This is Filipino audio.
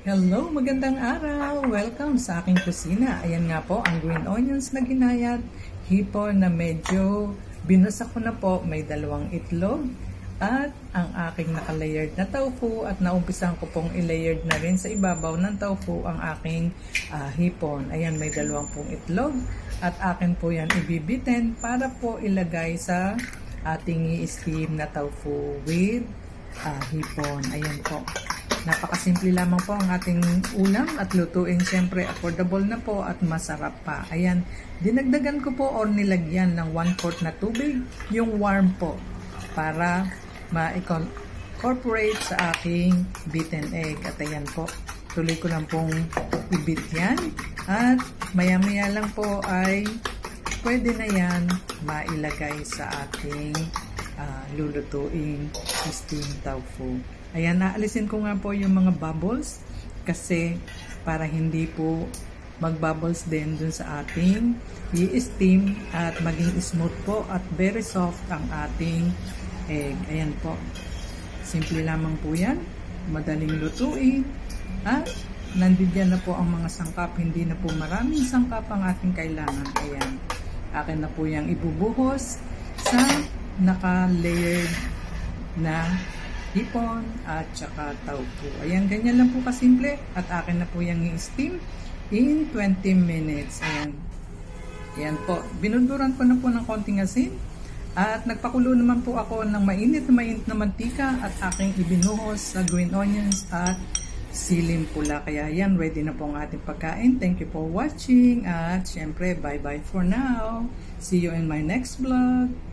Hello, magandang araw! Welcome sa aking kusina. Ayan nga po, ang green onions na ginayat, hipon na medyo binusa ko na po, may 2 itlog, at ang aking naka-layered na tofu at naumpisan ko pong i-layered na rin sa ibabaw ng tofu ang aking hipon. Ayan, may 2 pong itlog at akin po yan ibibitin para po ilagay sa ating i-steam na tofu with hipon. Ayan po. Napakasimple lamang po ang ating ulam at lutuin. Siyempre, affordable na po at masarap pa. Ayan, dinagdagan ko po o nilagyan ng 1/4 na tubig, yung warm po, para ma-incorporate sa aking beaten egg. At ayan po, tuloy ko lang pong i-beat yan. At maya-maya lang po ay pwede na yan mailagay sa ating lulutuing steamed tofu. Ayan, naalisin ko nga po yung mga bubbles kasi para hindi po mag-bubbles din dun sa ating i-steam at maging smooth po at very soft ang ating egg. Ayan po. Simple lamang po yan. Madaling lutuin. At nandiyan na po ang mga sangkap. Hindi na po maraming sangkap ang ating kailangan. Ayan. Akin na po yung ibubuhos sa naka-layered na hipon at saka tofu. Ayan, ganyan lang po kasimple. At akin na po yung i-steam in 20 minutes. Ayan. Ayan po. Binunduran ko na po ng konting asin. At nagpakulo naman po ako ng mainit na mantika at aking ibinuhos sa green onions at siling pula. Kaya yan, ready na po ang ating pagkain. Thank you for watching. At syempre, bye-bye for now. See you in my next vlog.